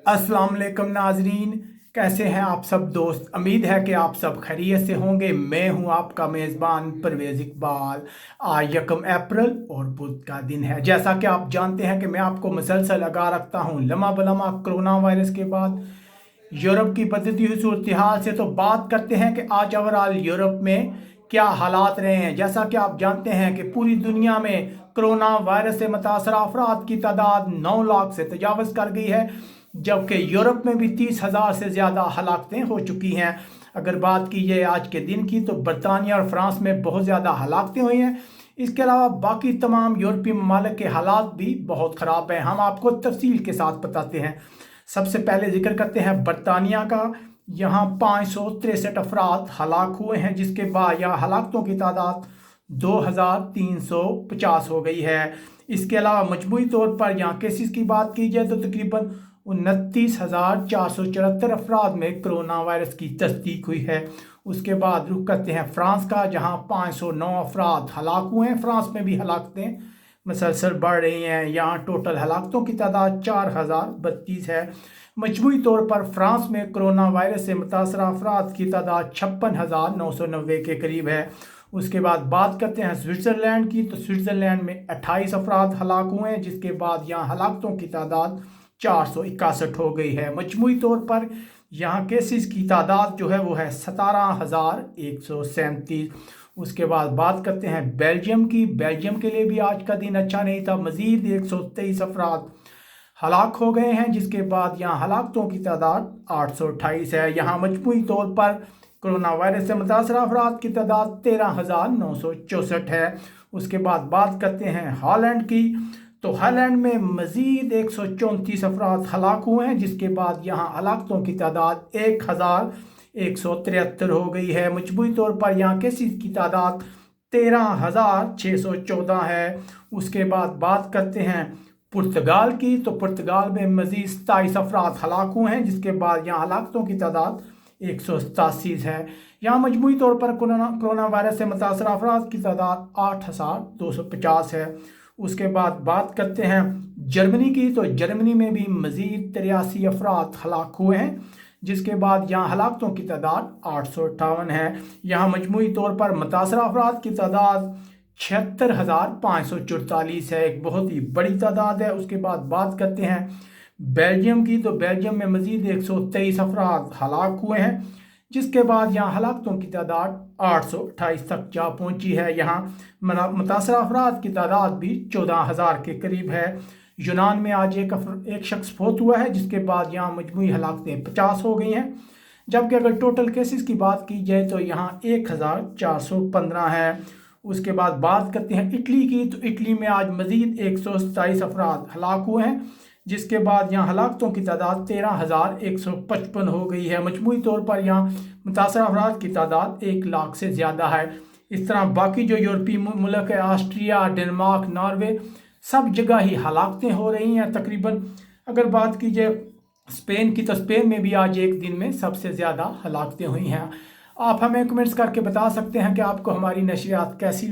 अस्सलाम वालेकुम नाजरीन, कैसे हैं आप सब दोस्त। उम्मीद है कि आप सब खैरियत से होंगे। मैं हूं आपका मेज़बान परवेज़ इकबाल। आज 1 अप्रैल और बुध का दिन है। जैसा कि आप जानते हैं कि मैं आपको मुसलसल आगाह रखता हूं लम्हा बलम्हा कोरोना वायरस के बाद यूरोप की बदलती हुई सूरत हाल से। तो बात करते हैं कि आज ओवरऑल यूरोप में क्या हालात रहे हैं। जैसा कि आप जानते हैं कि पूरी दुनिया में कोरोना वायरस से मुतासर अफराद की तादाद 9 लाख से तजावज़ कर गई है, जबकि यूरोप में भी 30,000 से ज़्यादा हलाकतें हो चुकी हैं। अगर बात की जाए आज के दिन की तो बरतानिया और फ्रांस में बहुत ज़्यादा हलाकतें हुई हैं। इसके अलावा बाकी तमाम यूरोपीय ममालिक के हालात भी बहुत ख़राब हैं। हम आपको तफसील के साथ बताते हैं। सबसे पहले जिक्र करते हैं बरतानिया का। यहाँ 563 अफराद हलाक हुए हैं, जिसके बाद यहाँ हलाकतों की तादाद 2,350 हो गई है। इसके अलावा मजमूई तौर पर यहाँ केसेस की बात की जाए तो तकरीबन 29,474 अफराद में कोरोना वायरस की तस्दीक हुई है। उसके बाद रुख करते हैं फ्रांस का, जहाँ 509 अफराद हलाक हुए हैं। फ्रांस में भी हलाकतें मसलसल बढ़ रही हैं। यहाँ टोटल हलाकतों की तादाद 4,032 है। मजमूई तौर पर फ्रांस में कोरोना वायरस से मुतासर अफराद की तादाद 56,990 के करीब है। उसके बाद बात करते हैं स्विट्ज़रलैंड की, तो स्विट्ज़रलैंड में 28 अफराद हलाक हुए हैं, जिसके बाद यहाँ हलाकतों की तादाद 461 हो गई है। मजमूई तौर पर यहाँ केसेस की तादाद जो है वो है 17,137। उसके बाद बात करते हैं बेल्जियम की। बेल्जियम के लिए भी आज का दिन अच्छा नहीं था। मज़ीद 123 अफराद हलाक हो गए हैं, जिसके बाद यहाँ हलाकतों की तादाद 828 है। यहाँ मजमूई तौर पर कोरोना वायरस से मुतासर अफराद की तादाद 13,964 है। उसके बाद बात करते हैं हॉलैंड की, तो हॉलैंड में मज़ीद 134 अफराद हलाक हुए हैं, जिसके बाद यहाँ हलाकतों की तादाद 1,173 हो गई है। मजमूई तौर पर यहाँ केसेस की तादाद 13,614 है। उसके बाद बात करते हैं पुर्तगाल की, तो पुर्तगाल में मज़ीद 27 अफराद हलाक हुए हैं, जिसके बाद यहाँ हलाकतों की तादाद 187 है। यहाँ मजमूई तौर पर कोरोना वायरस से मुतासर अफराद की तादाद 8,250 है। उसके बाद बात करते हैं जर्मनी की, तो जर्मनी में भी मज़ीद 83 अफराद हलाक हुए हैं, जिसके बाद यहाँ हलाकतों की तादाद 858 है। यहाँ मजमूई तौर पर मुतासर अफराद की तादाद 76,544 है, एक बहुत ही बड़ी तादाद है। उसके बाद बात करते हैं बेल्जियम की, तो बेल्जियम में मज़ीद 123 अफराद हलाक हुए हैं, जिसके बाद यहाँ हलाकतों की तादाद 828 तक जा पहुँची है। यहाँ मुतासर अफराद की तादाद भी 14,000 के करीब है। यूनान में आज एक शख्स फौत हुआ है, जिसके बाद यहाँ मजमूई हलाकतें 50 हो गई हैं, जबकि अगर टोटल केसेस की बात की जाए तो यहाँ 1,415 है। उसके बाद बात करते हैं इटली की, तो इटली में आज मज़ीद 127 अफराद हलाक हुए हैं, जिसके बाद यहाँ हलाकतों की तादाद 13,155 हो गई है। मजमूई तौर पर यहाँ मुतासर अफराद की तादाद 1 लाख से ज़्यादा है। इस तरह बाकी जो यूरोपीय मुल्क है, ऑस्ट्रिया, डेनमार्क, नॉर्वे, सब जगह ही हलाकतें हो रही हैं तकरीबन। अगर बात की जाए स्पेन की, तो स्पेन में भी आज एक दिन में सबसे ज़्यादा हलाकतें हुई हैं। आप हमें कमेंट्स करके बता सकते हैं कि आपको हमारी नशरियात कैसी